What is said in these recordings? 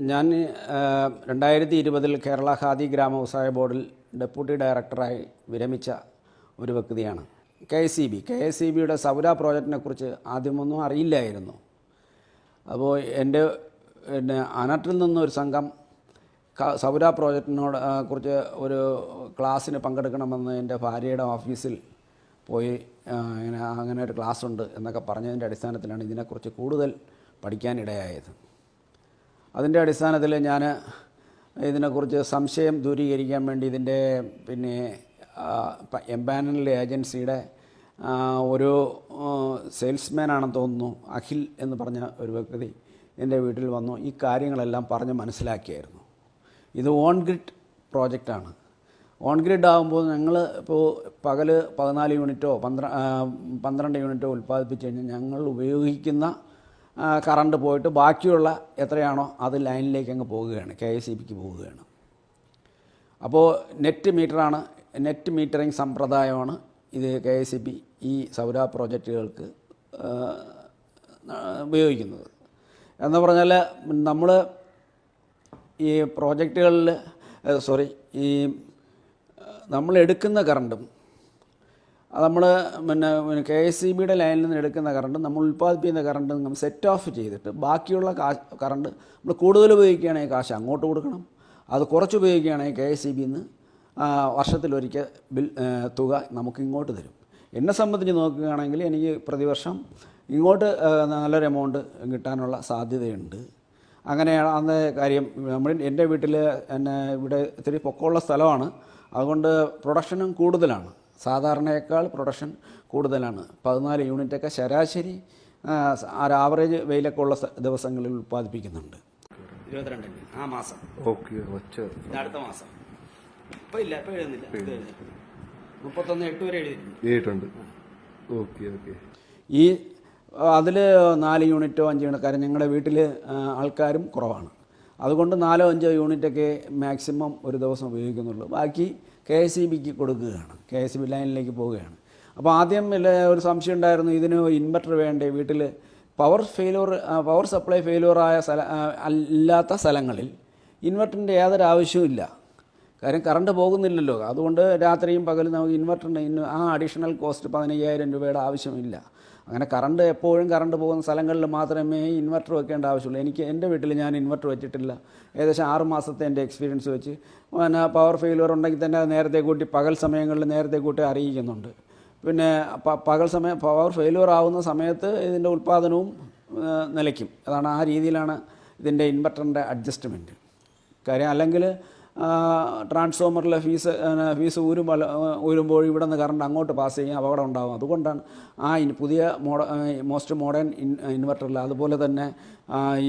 ഞാൻ 2020 കേരള ഖാദി ഗ്രാമ വ്യവസായ ബോർഡിൽ ഡെപ്യൂട്ടി ഡയറക്ടറായി വിരമിച്ച ഒരു വ്യക്തിയാണ്. KSEBിയുടെ സൗര പ്രോജക്റ്റിനെ കുറിച്ച് ആദ്യമൊന്നും അറിയില്ലായിരുന്നു. അപ്പോൾ എൻ്റെ അനട്ടിൽ നിന്നൊരു സംഘം സൗര പ്രോജക്റ്റിനോട് കുറിച്ച് ഒരു ക്ലാസ്സിന് പങ്കെടുക്കണമെന്ന് എൻ്റെ ഭാര്യയുടെ ഓഫീസിൽ പോയി അങ്ങനെ ഒരു ക്ലാസ്സുണ്ട് എന്നൊക്കെ പറഞ്ഞതിൻ്റെ അടിസ്ഥാനത്തിലാണ് ഇതിനെക്കുറിച്ച് കൂടുതൽ പഠിക്കാനിടയായത്. അതിൻ്റെ അടിസ്ഥാനത്തിൽ ഞാൻ ഇതിനെക്കുറിച്ച് സംശയം ദൂരീകരിക്കാൻ വേണ്ടി ഇതിൻ്റെ എംപാനൽ ഏജൻസിയുടെ ഒരു സെയിൽസ്മാനാണെന്ന് തോന്നുന്നു, അഖിൽ എന്ന് പറഞ്ഞ ഒരു വ്യക്തി എൻ്റെ വീട്ടിൽ വന്നു. ഈ കാര്യങ്ങളെല്ലാം പറഞ്ഞ് മനസ്സിലാക്കിയായിരുന്നു. ഇത് ഓൺ ഗ്രിഡ് പ്രോജക്റ്റാണ്. ഓൺ ഗ്രിഡ് ആകുമ്പോൾ ഞങ്ങൾ ഇപ്പോൾ പകൽ 14 യൂണിറ്റോ 12 യൂണിറ്റോ ഉൽപ്പാദിപ്പിച്ച് കഴിഞ്ഞാൽ ഞങ്ങൾ ഉപയോഗിക്കുന്ന കറണ്ട് പോയിട്ട് ബാക്കിയുള്ള എത്രയാണോ അത് ലൈനിലേക്ക് അങ്ങ് പോവുകയാണ്, KSEBിക്ക് പോവുകയാണ്. അപ്പോൾ നെറ്റ് മീറ്ററിംഗ് സമ്പ്രദായമാണ് ഇത് KSEB ഈ സൗര പ്രോജക്റ്റുകൾക്ക് ഉപയോഗിക്കുന്നത്. എന്ന് പറഞ്ഞാൽ നമ്മൾ ഈ പ്രോജക്റ്റുകളിൽ നമ്മൾ എടുക്കുന്ന കറണ്ടും നമ്മൾ KSEBിയുടെ ലൈനിൽ നിന്ന് എടുക്കുന്ന കറണ്ട് നമ്മൾ ഉൽപ്പാദിപ്പിക്കുന്ന കറണ്ട് നമ്മൾ സെറ്റ് ഓഫ് ചെയ്തിട്ട് ബാക്കിയുള്ള കറണ്ട് നമ്മൾ കൂടുതൽ ഉപയോഗിക്കുകയാണെങ്കിൽ കാശ് അങ്ങോട്ട് കൊടുക്കണം, അത് കുറച്ച് ഉപയോഗിക്കുകയാണെങ്കിൽ KSEBിയിൽ നിന്ന് വർഷത്തിലൊരിക്കൽ തുക നമുക്ക് ഇങ്ങോട്ട് തരും. എന്നെ സംബന്ധിച്ച് നോക്കുകയാണെങ്കിൽ എനിക്ക് പ്രതിവർഷം ഇങ്ങോട്ട് നല്ലൊരു എമൗണ്ട് കിട്ടാനുള്ള സാധ്യതയുണ്ട്. അങ്ങനെയാണ് അന്ന് കാര്യം. എൻ്റെ വീട്ടിൽ ഇവിടെ ഇത്തിരി പൊക്കമുള്ള സ്ഥലമാണ്, അതുകൊണ്ട് പ്രൊഡക്ഷനും കൂടുതലാണ്, സാധാരണയേക്കാൾ പ്രൊഡക്ഷൻ കൂടുതലാണ്. 14 യൂണിറ്റൊക്കെ ശരാശരി ആവറേജ് വെയിലൊക്കെ ഉള്ള ദിവസങ്ങളിൽ ഉൽപ്പാദിപ്പിക്കുന്നുണ്ട്. 22 ആ മാസം, അടുത്ത മാസം ഇപ്പം ഇല്ല, ഇപ്പം എഴുതുന്നില്ല, 31/8 വരെ എഴുതിയിട്ടുണ്ട്. ഈ അതിൽ 4 യൂണിറ്റോ 5 യൂണിറ്റ്, കാര്യം ഞങ്ങളുടെ വീട്ടിൽ ആൾക്കാരും കുറവാണ്, അതുകൊണ്ട് 4-5 യൂണിറ്റൊക്കെ മാക്സിമം ഒരു ദിവസം ഉപയോഗിക്കുന്നുള്ളൂ. ബാക്കി KSEBിക്ക് കൊടുക്കുകയാണ്, KSEB ലൈനിലേക്ക് പോവുകയാണ്. അപ്പോൾ ആദ്യം ഒരു സംശയം ഉണ്ടായിരുന്നു, ഇതിന് ഇൻവെർട്ടർ വേണ്ടേ വീട്ടിൽ. പവർ സപ്ലൈ ഫെയിലുവറായ ഇല്ലാത്ത സ്ഥലങ്ങളിൽ ഇൻവെർട്ടറിൻ്റെ യാതൊരു ആവശ്യവും ഇല്ല, കാര്യം കറണ്ട് പോകുന്നില്ലല്ലോ. അതുകൊണ്ട് രാത്രിയും പകലും നമുക്ക് ഇൻവെർട്ടറിന് ആ അഡീഷണൽ കോസ്റ്റ് 15,000 രൂപയുടെ ആവശ്യമില്ല. അങ്ങനെ കറണ്ട് എപ്പോഴും കറണ്ട് പോകുന്ന സ്ഥലങ്ങളിൽ മാത്രമേ ഇൻവെർട്ടർ വെക്കേണ്ട ആവശ്യമുള്ളൂ. എൻ്റെ വീട്ടിൽ ഞാൻ ഇൻവെർട്ടർ വെച്ചിട്ടില്ല. ഏകദേശം 6 മാസത്തെ എൻ്റെ എക്സ്പീരിയൻസ് വെച്ച് പവർ ഫെയിലുവർ ഉണ്ടെങ്കിൽ തന്നെ നേരത്തെ കൂട്ടി പകൽ സമയങ്ങളിൽ നേരത്തെ കൂട്ടി അറിയിക്കുന്നുണ്ട്. പിന്നെ പവർ ഫെയിലുവർ ആവുന്ന സമയത്ത് ഇതിൻ്റെ ഉൽപ്പാദനവും നിലയ്ക്കും. അതാണ് ആ രീതിയിലാണ് ഇതിൻ്റെ ഇൻവെർട്ടറിൻ്റെ അഡ്ജസ്റ്റ്മെൻറ്റ്. കാര്യം അല്ലെങ്കിൽ ട്രാൻസ്ഫോമറിലെ ഫീസ് ഊരുമ്പോൾ ഇവിടെ നിന്ന് കറണ്ട് അങ്ങോട്ട് പാസ് ചെയ്യാൻ അപകടം ഉണ്ടാകും. അതുകൊണ്ടാണ് പുതിയ മോസ്റ്റ് മോഡേൺ ഇൻവെർട്ടറിൽ അതുപോലെ തന്നെ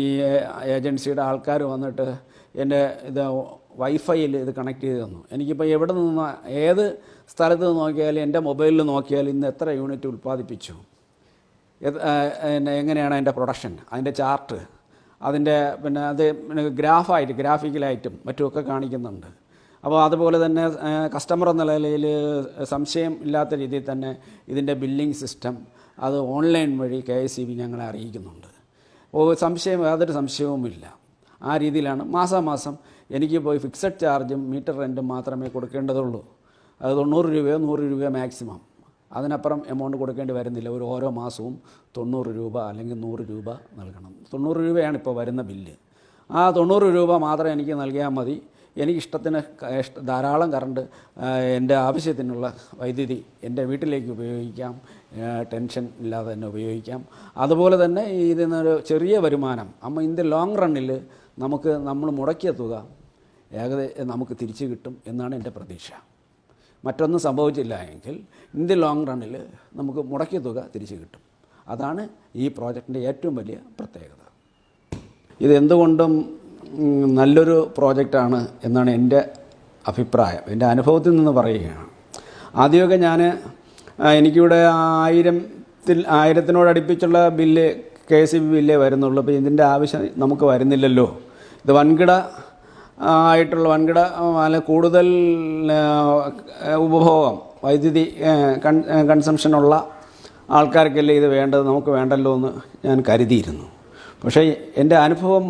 ഈ ഏജൻസിയുടെ ആൾക്കാർ വന്നിട്ട് എൻ്റെ ഇത് വൈഫൈയിൽ ഇത് കണക്ട് ചെയ്ത് തന്നു. എനിക്കിപ്പോൾ എവിടെ നിന്ന് ഏത് സ്ഥലത്ത് നിന്ന് നോക്കിയാലും എൻ്റെ മൊബൈലിൽ നോക്കിയാൽ ഇന്ന് എത്ര യൂണിറ്റ് ഉൽപ്പാദിപ്പിച്ചു, എങ്ങനെയാണ് അതിൻ്റെ പ്രൊഡക്ഷൻ, അതിൻ്റെ ചാർട്ട്, അതിൻ്റെ അത് ഗ്രാഫിക്കലായിട്ടും മറ്റുമൊക്കെ കാണിക്കുന്നുണ്ട്. അപ്പോൾ അതുപോലെ തന്നെ കസ്റ്റമർ എന്ന നിലയിൽ സംശയം ഇല്ലാത്ത രീതിയിൽ തന്നെ ഇതിൻ്റെ ബില്ലിംഗ് സിസ്റ്റം അത് ഓൺലൈൻ വഴി KSEB ഞങ്ങളെ അറിയിക്കുന്നുണ്ട്. യാതൊരു സംശയവുമില്ല. ആ രീതിയിലാണ് മാസാമാസം എനിക്ക് പോയി ഫിക്സഡ് ചാർജും മീറ്റർ റെൻറ്റും മാത്രമേ കൊടുക്കേണ്ടതുള്ളൂ. അത് 90 രൂപയോ 100 രൂപയോ മാക്സിമം, അതിനപ്പുറം എമൗണ്ട് കൊടുക്കേണ്ടി വരുന്നില്ല. ഓരോ മാസവും 90 രൂപ അല്ലെങ്കിൽ 100 രൂപ നൽകണം. 90 രൂപയാണ് ഇപ്പോൾ വരുന്ന ബില്ല്. ആ 90 രൂപ മാത്രം എനിക്ക് നൽകിയാൽ മതി. എനിക്കിഷ്ടത്തിന് ധാരാളം കറണ്ട് എൻ്റെ ആവശ്യത്തിനുള്ള വൈദ്യുതി എൻ്റെ വീട്ടിലേക്ക് ഉപയോഗിക്കാം, ടെൻഷൻ ഇല്ലാതെ തന്നെ ഉപയോഗിക്കാം. അതുപോലെ തന്നെ ഇതിനൊരു ചെറിയ വരുമാനം ഇൻ ദി ലോങ് റണ്ണിൽ നമ്മൾ മുടക്കിയ തുക നമുക്ക് തിരിച്ചു കിട്ടും എന്നാണ് എൻ്റെ പ്രതീക്ഷ. മറ്റൊന്നും സംഭവിച്ചില്ല എങ്കിൽ ഇൻ ദി ലോങ് റണ്ണിൽ നമുക്ക് മുടക്കിയ തുക തിരിച്ചു കിട്ടും. അതാണ് ഈ പ്രോജക്റ്റിൻ്റെ ഏറ്റവും വലിയ പ്രത്യേകത. ഇതെന്തുകൊണ്ടും നല്ലൊരു പ്രോജക്റ്റാണ് എന്നാണ് എൻ്റെ അഭിപ്രായം, എൻ്റെ അനുഭവത്തിൽ നിന്ന് പറയുകയാണ്. ആദ്യമൊക്കെ എനിക്കിവിടെ 1000-നോടടുപ്പിച്ചുള്ള ബില്ല് KSEB ബില്ലേ വരുന്നുള്ളൂ. അപ്പോൾ ഇതിൻ്റെ ആവശ്യം നമുക്ക് വരുന്നില്ലല്ലോ. ഇത് വൻകിട കൂടുതൽ ഉപഭോഗം വൈദ്യുതി കൺസംഷനുള്ള ആൾക്കാർക്കല്ലേ ഇത് വേണ്ടത്, നമുക്ക് വേണ്ടല്ലോ എന്ന് ഞാൻ കരുതിയിരുന്നു. പക്ഷേ എൻ്റെ അനുഭവം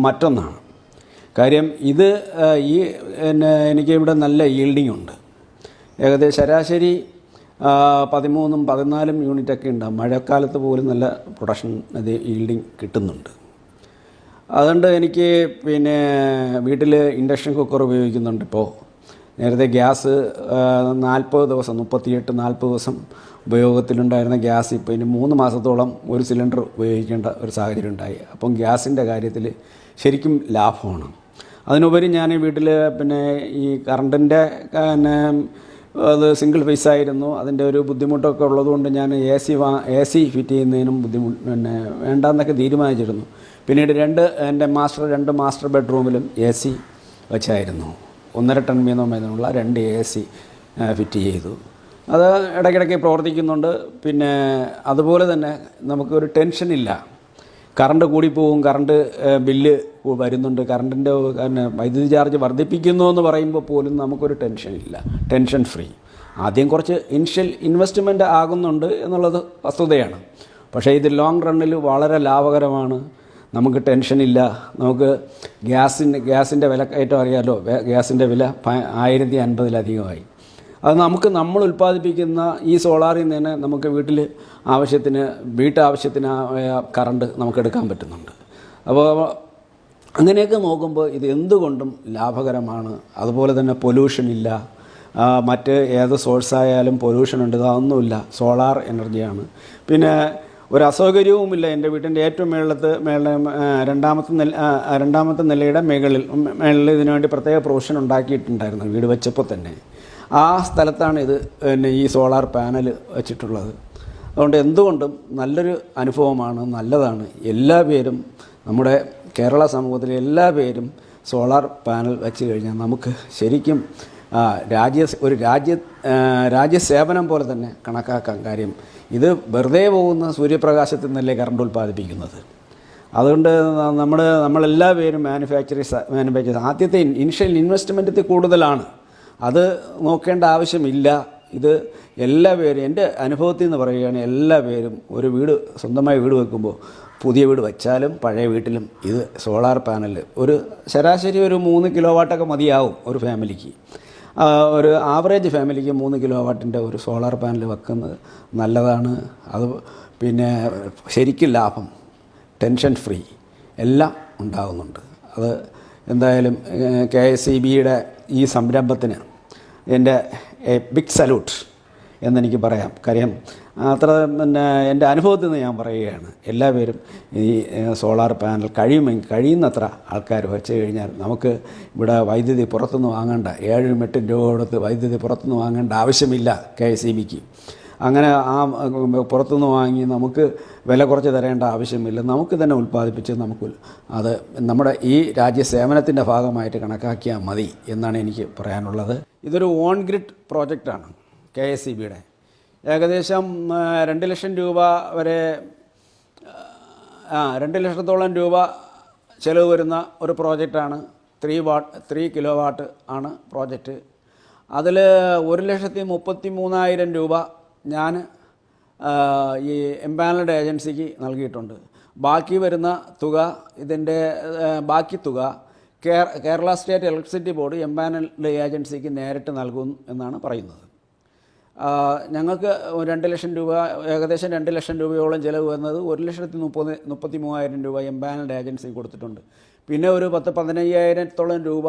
മറ്റൊന്നാണ്. കാര്യം ഇത് ഈ എനിക്ക് ഇവിടെ നല്ല ഈൽഡിംഗ് ഉണ്ട്. ഏകദേശം ശരാശരി 13-14 യൂണിറ്റൊക്കെ ഉണ്ടാകും. മഴക്കാലത്ത് പോലും നല്ല പ്രൊഡക്ഷൻ അത് ഈൽഡിങ് കിട്ടുന്നുണ്ട്. അതുകൊണ്ട് എനിക്ക് വീട്ടിൽ ഇൻഡക്ഷൻ കുക്കർ ഉപയോഗിക്കുന്നുണ്ട്. ഇപ്പോൾ നേരത്തെ ഗ്യാസ് 40 ദിവസം 38-40 ദിവസം ഉപയോഗത്തിലുണ്ടായിരുന്ന ഗ്യാസ് ഇപ്പോൾ ഇനി 3 മാസത്തോളം ഒരു സിലിണ്ടർ ഉപയോഗിക്കേണ്ട ഒരു സാഹചര്യം ഉണ്ടായി. അപ്പം ഗ്യാസിൻ്റെ കാര്യത്തിൽ ശരിക്കും ലാഭമാണ്. അതിനുപരി ഞാൻ വീട്ടിൽ ഈ കറണ്ടിൻ്റെ അത് സിംഗിൾ ഫേസ് ആയിരുന്നു. അതിൻ്റെ ഒരു ബുദ്ധിമുട്ടൊക്കെ ഉള്ളതുകൊണ്ട് ഞാൻ എ സി ഫിറ്റ് ചെയ്യുന്നതിനും വേണ്ടാന്നൊക്കെ തീരുമാനിച്ചിരുന്നു. പിന്നീട് എൻ്റെ രണ്ട് മാസ്റ്റർ ബെഡ്റൂമിലും എ സി വെച്ചായിരുന്നു. 1.5 ടൺ വീതമുള്ള 2 എ സി ഫിറ്റ് ചെയ്തു. അത് ഇടയ്ക്കിടയ്ക്ക് പ്രവർത്തിക്കുന്നുണ്ട്. അതുപോലെ തന്നെ നമുക്കൊരു ടെൻഷനില്ല. കറണ്ട് കൂടിപ്പോവും, കറണ്ട് ബില്ല് വരുന്നുണ്ട്, കറണ്ടിൻ്റെ വൈദ്യുതി ചാർജ് വർദ്ധിപ്പിക്കുന്നു എന്ന് പറയുമ്പോൾ പോലും നമുക്കൊരു ടെൻഷനില്ല, ടെൻഷൻ ഫ്രീ. ആദ്യം കുറച്ച് ഇൻവെസ്റ്റ്മെൻറ്റ് ആകുന്നുണ്ട് എന്നുള്ളത് വസ്തുതയാണ്. പക്ഷേ ഇത് ലോങ് റണ്ണിൽ വളരെ ലാഭകരമാണ്. നമുക്ക് ടെൻഷനില്ല. നമുക്ക് ഗ്യാസിൻ്റെ വില കയറ്റം അറിയാമല്ലോ. ഗ്യാസിൻ്റെ വില 1050-ലധികമായി. അത് നമ്മൾ ഉൽപ്പാദിപ്പിക്കുന്ന ഈ സോളാറിൽ നിന്ന് തന്നെ നമുക്ക് വീട്ടാവശ്യത്തിന് കറണ്ട് നമുക്ക് എടുക്കാൻ പറ്റുന്നുണ്ട്. അപ്പോൾ അങ്ങനെയൊക്കെ നോക്കുമ്പോൾ ഇത് എന്തുകൊണ്ടും ലാഭകരമാണ്. അതുപോലെ തന്നെ പൊല്യൂഷൻ ഇല്ല. മറ്റ് ഏത് സോഴ്സായാലും പൊല്യൂഷൻ ഉണ്ട്, അതൊന്നുമില്ല. സോളാർ എനർജിയാണ്. ഒരു അസൗകര്യവുമില്ല. എൻ്റെ വീട്ടിൻ്റെ ഏറ്റവും രണ്ടാമത്തെ നിലയുടെ മേളിൽ ഇതിനുവേണ്ടി പ്രത്യേക പ്രൊവിഷൻ ഉണ്ടാക്കിയിട്ടുണ്ടായിരുന്നു വീട് വെച്ചപ്പോൾ തന്നെ. ആ സ്ഥലത്താണ് ഇത് ഈ സോളാർ പാനൽ വെച്ചിട്ടുള്ളത്. അതുകൊണ്ട് എന്തുകൊണ്ടും നല്ലൊരു അനുഭവമാണ്, നല്ലതാണ്. എല്ലാ പേരും, നമ്മുടെ കേരള സമൂഹത്തിലെ എല്ലാ പേരും സോളാർ പാനൽ വെച്ച് കഴിഞ്ഞാൽ നമുക്ക് ശരിക്കും രാജ്യസേവനം പോലെ തന്നെ കണക്കാക്കാം. കാര്യം ഇത് വെറുതെ പോകുന്ന സൂര്യപ്രകാശത്തിൽ നിന്നല്ലേ കറണ്ട് ഉൽപ്പാദിപ്പിക്കുന്നത്. അതുകൊണ്ട് നമ്മളെല്ലാ പേരും മാനുഫാക്ചറേഴ്സ് ആദ്യത്തെ ഇനിഷ്യൽ ഇൻവെസ്റ്റ്മെൻറ്റ് കൂടുതലാണ്. അത് നോക്കേണ്ട ആവശ്യമില്ല. ഇത് എല്ലാ പേരും, എൻ്റെ അനുഭവത്തിൽ നിന്ന് പറയുകയാണ്, എല്ലാ പേരും സ്വന്തമായി വീട് വെക്കുമ്പോൾ, പുതിയ വീട് വെച്ചാലും പഴയ വീട്ടിലും ഇത് സോളാർ പാനൽ ശരാശരി 3 കിലോ വാട്ടൊക്കെ മതിയാവും ഒരു ഫാമിലിക്ക്. ഒരു ആവറേജ് ഫാമിലിക്ക് 3 കിലോ വാട്ടിൻ്റെ ഒരു സോളാർ പാനൽ വെക്കുന്നത് നല്ലതാണ്. അത് ശരിക്കും ലാഭം, ടെൻഷൻ ഫ്രീ എല്ലാം ഉണ്ടാകുന്നുണ്ട്. അത് എന്തായാലും KSEBയുടെ ഈ സംരംഭത്തിന് എൻ്റെ ബിഗ് സല്യൂട്ട് എന്നെനിക്ക് പറയാം. കാര്യം എൻ്റെ അനുഭവത്തിൽ നിന്ന് ഞാൻ പറയുകയാണ്. എല്ലാവരും ഈ സോളാർ പാനൽ കഴിയുന്നത്ര ആൾക്കാർ വെച്ച് കഴിഞ്ഞാൽ നമുക്ക് ഇവിടെ വൈദ്യുതി പുറത്തുനിന്ന് വാങ്ങേണ്ട 7-8 രൂപ കൊടുത്ത് വൈദ്യുതി പുറത്തുനിന്ന് വാങ്ങേണ്ട ആവശ്യമില്ല KSEBക്ക്. അങ്ങനെ പുറത്തുനിന്ന് വാങ്ങി നമുക്ക് വില കുറച്ച് തരേണ്ട ആവശ്യമില്ല. നമുക്ക് തന്നെ ഉൽപ്പാദിപ്പിച്ച് അത് നമ്മുടെ ഈ രാജ്യസേവനത്തിൻ്റെ ഭാഗമായിട്ട് കണക്കാക്കിയാൽ മതി എന്നാണ് എനിക്ക് പറയാനുള്ളത്. ഇതൊരു ഓൺ ഗ്രിഡ് പ്രോജക്റ്റാണ് KSEBയുടെ. ഏകദേശം 2 ലക്ഷം രൂപ വരെ 2 ലക്ഷത്തോളം രൂപ ചിലവ് വരുന്ന ഒരു പ്രോജക്റ്റാണ്. 3 കിലോ വാട്ട് ആണ് പ്രോജക്റ്റ്. അതിൽ 1,33,000 രൂപ ഞാൻ ഈ എംപാനൽഡ് ഏജൻസിക്ക് നൽകിയിട്ടുണ്ട്. ബാക്കി വരുന്ന തുക, ബാക്കി തുക Kerala state electricity board empanelled ഏജൻസിക്ക് നേരിട്ട് നൽകും എന്നാണ് പറയുന്നത്. ഞങ്ങൾക്ക് 2 ലക്ഷം രൂപ, ഏകദേശം 2 ലക്ഷം രൂപയോളം ചിലവ് വന്നത് 1,33,000 രൂപ എംപാനൽഡ് ഏജൻസിക്ക് കൊടുത്തിട്ടുണ്ട്. പിന്നെ ഒരു 10-15,000 രൂപ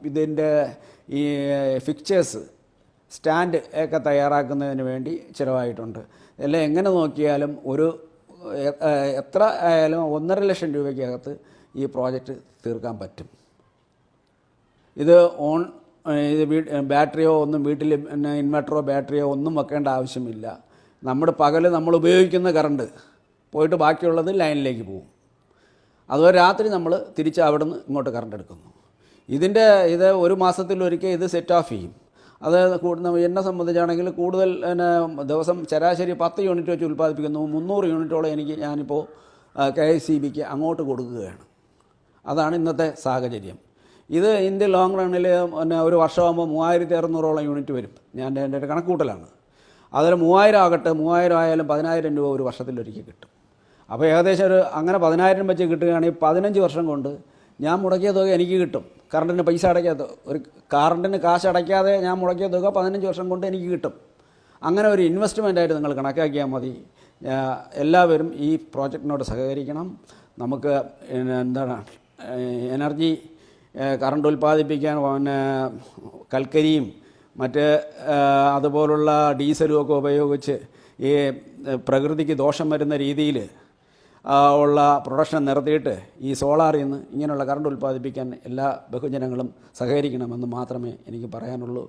ഇതിൻ്റെ ഈ ഫിക്ചേഴ്സ്, സ്റ്റാൻഡ് ഒക്കെ തയ്യാറാക്കുന്നതിന് വേണ്ടി ചിലവായിട്ടുണ്ട്. എല്ലാം എങ്ങനെ നോക്കിയാലും എത്ര ആയാലും 1.5 ലക്ഷം രൂപയ്ക്കകത്ത് ഈ പ്രോജക്റ്റ് തീർക്കാൻ പറ്റും. ഇത് ബാറ്ററിയോ വീട്ടിൽ ഇൻവെർട്ടറോ ബാറ്ററിയോ ഒന്നും വെക്കേണ്ട ആവശ്യമില്ല. നമ്മൾ ഉപയോഗിക്കുന്ന കറണ്ട് പോയിട്ട് ബാക്കിയുള്ളത് ലൈനിലേക്ക് പോകും. അതുപോലെ രാത്രി നമ്മൾ തിരിച്ച് അവിടെ നിന്ന് ഇങ്ങോട്ട് കറണ്ട് എടുക്കുന്നു. ഇത് 1 മാസത്തിലൊരിക്കൽ ഇത് സെറ്റ് ഓഫ് ചെയ്യും. അത് എന്നെ സംബന്ധിച്ചാണെങ്കിൽ കൂടുതൽ ദിവസം ശരാശരി 10 യൂണിറ്റ് വെച്ച് ഉൽപ്പാദിപ്പിക്കുന്നു. 300 യൂണിറ്റോളം ഞാനിപ്പോൾ KSEBക്ക് അങ്ങോട്ട് കൊടുക്കുകയാണ്. അതാണ് ഇന്നത്തെ സാഹചര്യം. ഇത് ഇതിൻ്റെ ലോങ് റണ്ണിൽ ഒരു വർഷമാകുമ്പോൾ 3,600ഓളം യൂണിറ്റ് വരും. എൻ്റെ ഒരു കണക്കൂട്ടലാണ്. അതിൽ 3,000 ആകട്ടെ, 3,000 ആയാലും 10,000 രൂപ ഒരു വർഷത്തിലൊരിക്കൽ കിട്ടും. അപ്പോൾ ഏകദേശം അങ്ങനെ 10,000 വെച്ച് കിട്ടുകയാണെങ്കിൽ 15 വർഷം കൊണ്ട് ഞാൻ മുടക്കിയ തുക എനിക്ക് കിട്ടും. കറണ്ടിന് പൈസ അടയ്ക്കാത്ത കറണ്ടിന് കാശ് അടയ്ക്കാതെ ഞാൻ മുടക്കിയ തുക 15 വർഷം കൊണ്ട് എനിക്ക് കിട്ടും. അങ്ങനെ ഒരു ഇൻവെസ്റ്റ്മെൻറ്റായിട്ട് നിങ്ങൾ കണക്കാക്കിയാൽ മതി. എല്ലാവരും ഈ പ്രോജക്റ്റിനോട് സഹകരിക്കണം. നമുക്ക് എന്താണ് എനർജി കറണ്ട് ഉൽപ്പാദിപ്പിക്കാൻ കൽക്കരിയും മറ്റ് അതുപോലുള്ള ഡീസലും ഒക്കെ ഉപയോഗിച്ച് ഈ പ്രകൃതിക്ക് ദോഷം വരുന്ന രീതിയിൽ ഉള്ള പ്രൊഡക്ഷൻ നിർത്തിയിട്ട് ഈ സോളാറിൽ നിന്ന് ഇങ്ങനെയുള്ള കറണ്ട് ഉൽപ്പാദിപ്പിക്കാൻ എല്ലാ ബഹുജനങ്ങളും സഹകരിക്കണമെന്ന് മാത്രമേ എനിക്ക് പറയാനുള്ളൂ.